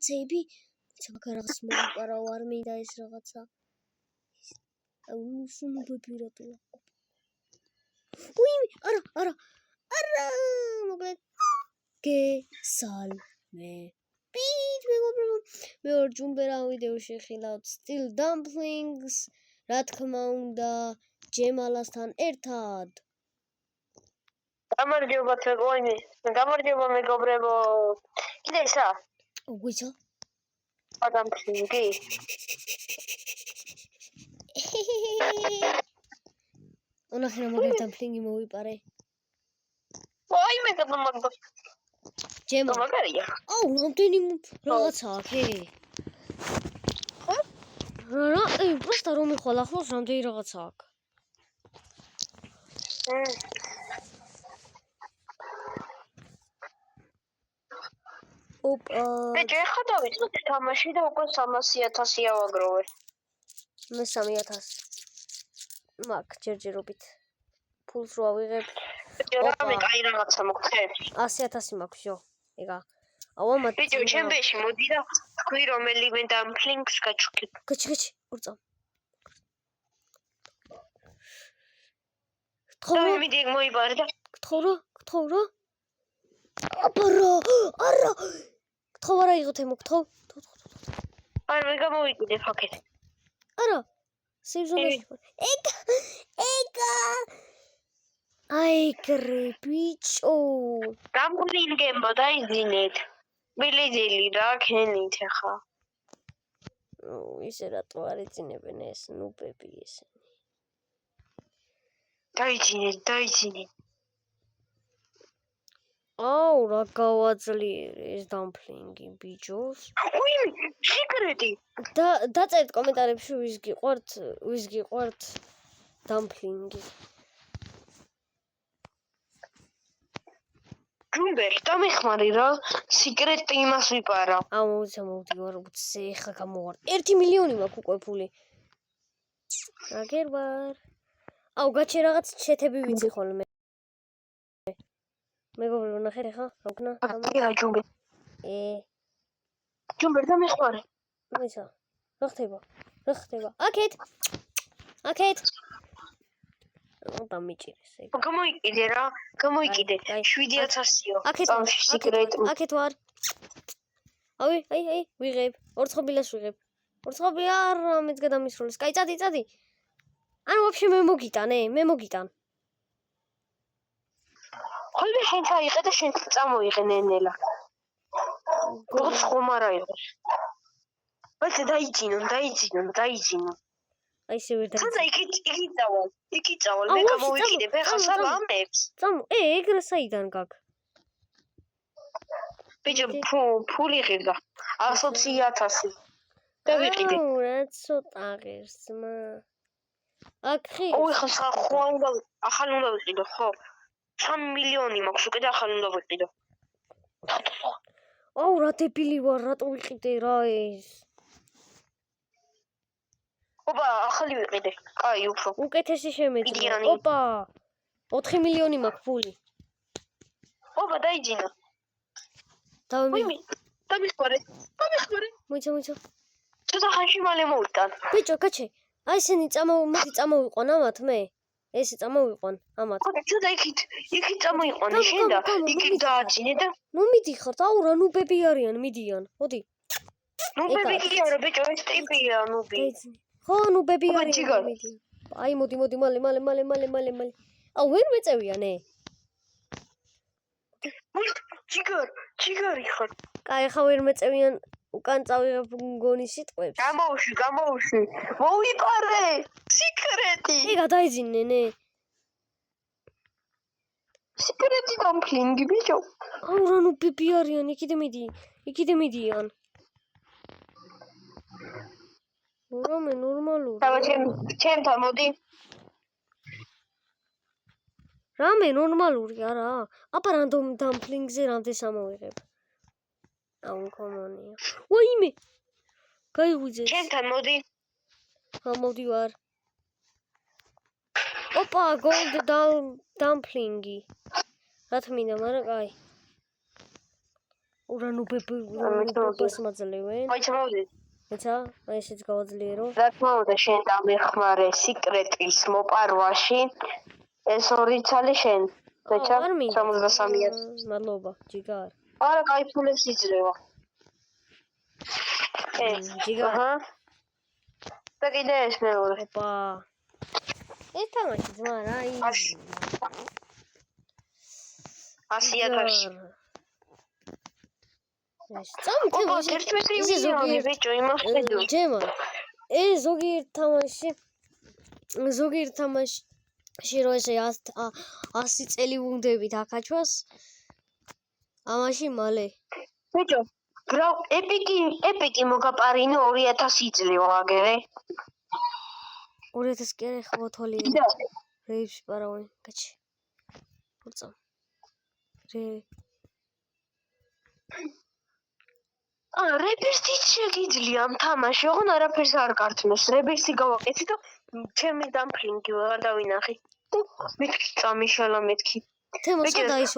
რაღაცეები რაღაც მოვიპარა არ მინდა ეს რაღაცა ნუბები რატოა უიმ არა მოკლედ გესალმე პით მე ვარ ჯუმბერა ვიდეოში ხილავთ Still Dumplings რა თქმა უნდა ჯემალასთან ერთად გამარჯობა თეგოინი გამარჯობა მეგობრებო კიდე ის რა ვიცა ადამიანი უნახე რა მოგებ დამფლინგი მოვიპარე ვაი მე გამარჯობა ჯემა მაგარია აუ რამდენი რაღაცა აქ რა просто რომ მიხვალ ახლოს რამდენი რაღაცა აქ ოპა ბიჭო ეხლა დავიწყოთ თამაში და უკვე 300,000 ავაგროვე მე 3,000 მაგ ჯერჯერობით ფულს რო ავიღებ რამე კაი რაღაცა მოგწევ 100,000 მაქვს ჯო ეგა აუ ამათ ბიჭო ჩემბეში მოდი და თქვი რომელიმე დამფლინგს გაჩვქი გაჩი ორწამ თავი მიდი მოიბარე და გთხოვრო არა გთხოვ არა იღოთ ემო გთხოვ არ მე გამოვიკიდე ფაქეთ არა სიჟონეში ეგა აი კრებიჭო დამფლინგებო დაიძინეთ მილიზილი რა ქენით ახლა ისე რატო არ იწინებენ ეს ნუბები ესენი დაიძინეთ აუ რა გავაძლიერე ეს დამფლინგი ბიჭოს უიმ სიკრეტი დაწერთ კომენტარებში ვის გიყვართ დამფლინგი ჯუმბერ დამეხმარი რა სიკრეტი იმას ვიპარა აუ მოვდი ვარ უცე ხა გამოვარ 1 მილიონი მაქვს უკვე ფული აგერბარ აუ გაჩე რაღაც ჩეთები ვიცი ხოლმე მეგობრებო ნახეთ ხა როგნა აკია ჯუმბერ ჯუმბერ დამეხმარი მოიცა რა ხდება აკეთ დამიჭირეს ეგ გამოიკიდე რა 7,000-იო აკეთ სიკრეტი აკეთ ვარ აი ვიღებ ორცხობილას ვიღებ ორცხობი არა მეც გადამისროლეს კაი წადი ანუ ვაფშე მე მოგიტან ხოლმე შენ წაიღე და შენ წამოიღე ნენელა გორს ხომ არა იყოს ვაცა დაიძინო აი ესე ვერ და იქით წავალ მე გამოვიკიდებ ახლა საბამებს ეგრე საიდან გაგ ბიჭო ფული ღირდა 120,000 დავიყიდე რა ცოტა ღირსმა აქ ხი ოი ხა ახალ უნდა ვიყიდო ხო 3 მილიონი მაქვს უკვე და ახალ უნდა ვიყიდო აუ რა დებილი ვარ რატო ვიყიდე რა ეს ოპა ახალი ვიყიდე კაი უფრო უკეთესი შემეწია ოპა 4 მილიონი მაქვს ფული ოპა დაიძინა დამიხმარე მოიცა ცოტა ხანში მალე მოვიტან ბიჭო გაჩე აი ესენი წამოვიყვან ამათ მე ესე წამოვიყვან ამათ ცოტა იქით წამოიყვანე შენ და იქით დააძინე და ნუ მიდიხართ აუ რა ნუბები არიან მიდიან მოდი ნუბები კი არა ბიჭო ეს ტიპია ნუბი ხო ნუბები არიან მიდიან აი მოდი მალე აუ ვერ მეწევიან ჯიგარი ხარ კაი ხა ვერ მეწევიან უკან წავიღებ მგონი სიტყვებს გამოვში მოვიპარე სიკრეტი ეგა დაიძინე სიკრეტი დამფლინგი ბიჭო აუ რა ნუბები არიან იქიდე მიდიან რომე ნორმალური ჩემთან მოდი რამე ნორმალური არა აბა რანდომ დამფლინგზე რამდენს ამოვიღებ აუ კომონია ვაიმე გაიღვიძე ჩემთან მოდი მოდი ვარ ოპა gold dumpling რა თმინდა მაგრამ კაი ურანუბებას მაძლევენ. მაინც მოვიდეთ. ეცა, აი ესეც გავაძლიერო. რა თქმა უნდა, შენ დამეხმარე სიკრეტის მოპარვაში. ეს ორი ცალი შენ. ეცა, 73-ია. მადლობა, ჯიგარ. არა, კაი ფულებს იძლევა. ჯიგარ. აჰა. და კიდე ეს მეორე. ოპა. ეს თამაში ძმა რა ის. 100,000. ეს წამი ოპა, 11 მილიონი ბიჭო, იმას ხედავ. ჯემა. ეს ზოგიერთ თამაში რო ესე 100 წელი უნდებით აკაჩვას. ამაში მალე. ბიჭო, ეპიკი მოგაპარინო 2000 იძლევა აგერე. 2000 კი არა ხო თოლი. რეიბს პარავენ, კაჩი. პურწა. რეპერსი შეგიძლია ამ თამაში, ოღონ არაფერს არ გართმევს. რეპერსი გავაკეთე და ჩემი დამფლინგი ვეღარ დავინახი. მეთქი წამიშალა მეთქი. თემო სადა ის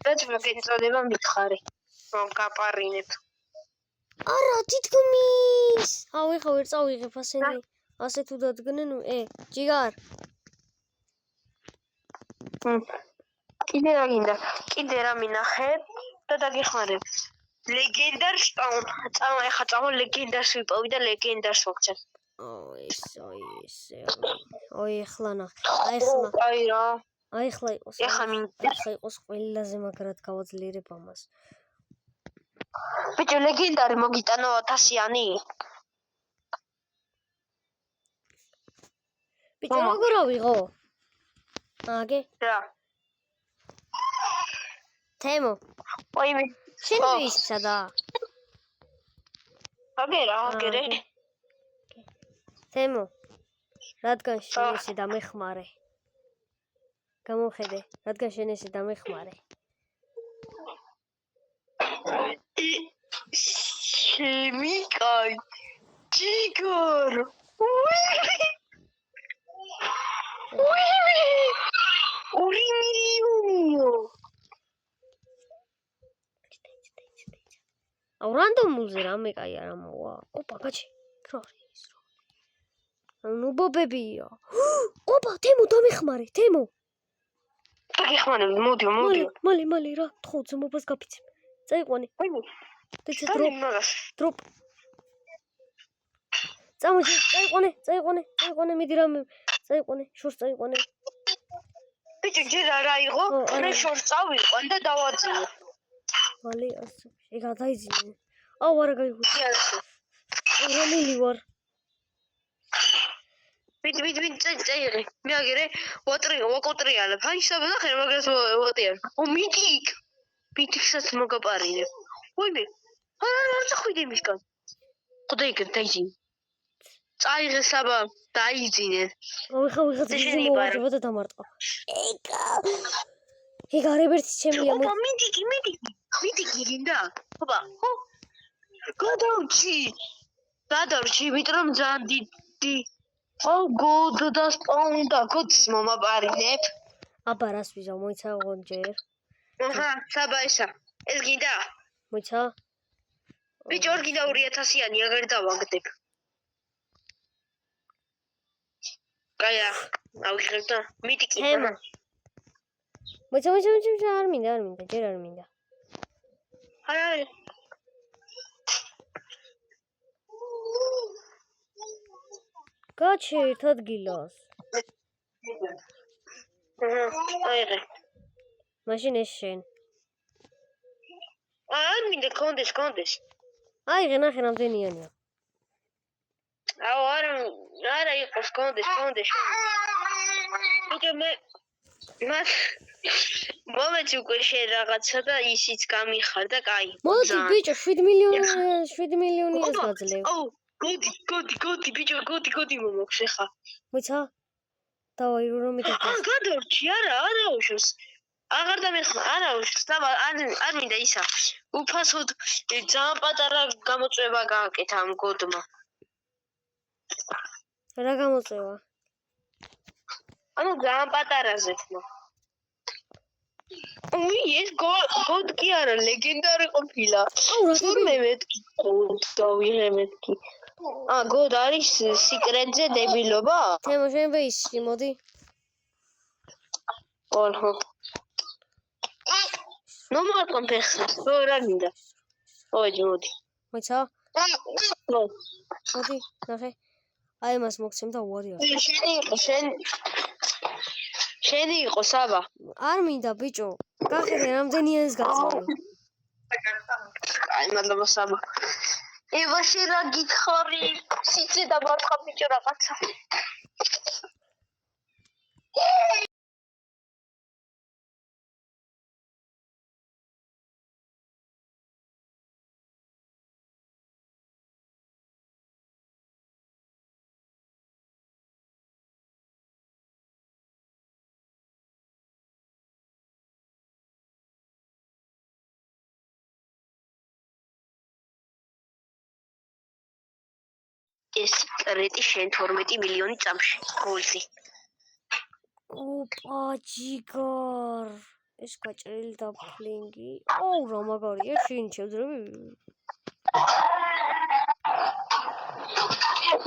რაც მოგეწოდება მითხარი. რომ გაპარინებ. არა, თითქმის. ეხა ვერ წავიღებ ასენი. ასე თუ დადგნენ, ჯიგარ. კიდე რა გინდა? კიდე რა მინახე და დაგეხმარებ. ლეგენდარ სპაუნ. ეხა წავა ლეგენდარს ვიპოვი და ლეგენდარს ვაქცევ. ეხლა ნახე. აი რა. ეხლა იყოს. ეხლა იყოს ყველაზე მაგრად გავაძლიერებ ამას. ბიჭო, ლეგენდარი მოგიტანო 1000-იანი? ბიჭო, როგორ ავიღო? აგე? რა. თემო. ოიმე. შენ ვისა და? აგერე. თემო. რადგან შენ ესე დამეხმარე. გამოხედე, რადგან შენ ესე დამეხმარე. შემიკაი. ჯიგარ. ოიმე. 2 მილიონიო. რანდომულზე რამე კაი არ მოვა. ოპა, კაჩი. რა არის რო? ნუ ბობებია. ოპა, თემო დამეხმარე, თემო. დაგეხმარებ, მოდიო. მალე რა, თხო ძმობას გაფიცებ. წაიყვანე. ოიმე. დეცა დროპ. წამოდი, წაიყვანე, მიდი რამე. წაიყვანე, შორს წაიყვანე. ბიჭო, ჯერ არა იყო, მე შორს წავიყვან და დავაძინე. მალე ასე. ეგ გადაიძინე. არა გაიგუჩი. რომელი ვარ? ვით წაიღე. მე აგერე ვაკოტრიალებ. აი საბა და ხერ მაგას ვატიან. მიტიქსაც მოგაპარინებ. ოიმე. არა წახვიდე მისგან. ხოდაიგე დაიძინე. წაიღე საბა დაიძინე. ეხა ვიღაცა და დამარტყა. ეგ არებერთი ჩემია. ოპა, მიტიკი გინდა? ოპა, ხო. გადავრჩი, ვიტყომ ძალიან დიდი. გოდ და სპაუნ და გოდს მომაპარინებ. აბა რას ვიზავ, მოიცა ღონჯერ. აჰა, საბა ესა. ეს გინდა? მოიცა? ბიჭო, ორ გინდა 2000-იანი, აგერ დავაგდებ. კაია, ავიღებ და მიტიკი. მოიცა, არ მინდა, ჯერ არ მინდა. არა. გაჩი ერთ ადგილას. აიღე. მაშინ ეს შენ. არ მინდა კონდეს. აიღე, ნახე რამდენიანია. არა იყოს კონდეს. ბიჭო, მე მომეცი უკვე შენ რაღაცა და ისიც გამიხარ და კაი. მოდი ბიჭო, 7 მილიონიას გაძლევ. გოდი ბიჭო, გოდი მომოქვს ხა. მოიცა? დავაი რომ მითქოს. გადავრჩი, არა უშოს. აღარ დამეხმა, არა უშოს, და არ მინდა ისა. უფასოდ ძალიან პატარა გამოწვევა გააკეთა ამ გოდმა. რა გამოწვევა? ძალიან პატარაზე თქმა. ეს გოდ კი არა, ლეგენდარი ყოფილა. აუ რა თურმე მეთქი გოდ დავიღე მეთქი. გოდ არის სიკრეტზე დებილობა? თემო შენ ბეისში მოდი. ოჰო. ნუ მოყავ ფეხს. რა გინდა? მოდი. მოიცა? ნო. მოდი, ნახე. აი მას მოგცემ და უარი არ. შენი იყო საბა. არ მინდა ბიჭო. გახედე რამდენია ეს გაწეული. აი მადლობა საბა. ევაში რა გითხარი? სიცი და მარხა ბიჭო რაღაცა. ეს სიკრეტი შენ 12 მილიონი წამში გულში. ოპა ჯიგარ. ეს გაჭრილი და ფლინგი. ოუ რა მაგარია შენ შევძრები.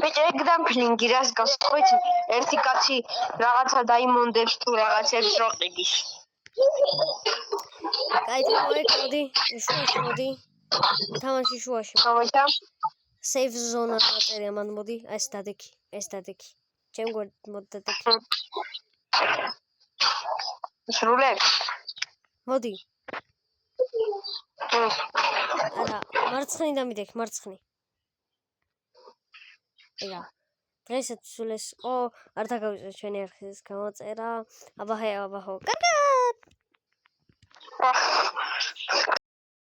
ბიჭო ეგ დამფლინგი რას გასწყვით? ერთი კაცი რაღაცა დაიმონდებს თუ რაღაცებს რო ყიდის. კაი მოდი. შუაში მოდი. თამაში შუაში. ხოჭა Safe zone აწერია მან მოდი ეს დადექი ჩემ გვერდ მოდი დადექი სრულებ მოდი არა მარცხნი დამიდექ მარცხნი ეგა დღესაც სულეს არ დაგავიწყე ჩვენი არხის გამოწერა აბაჰო კარგად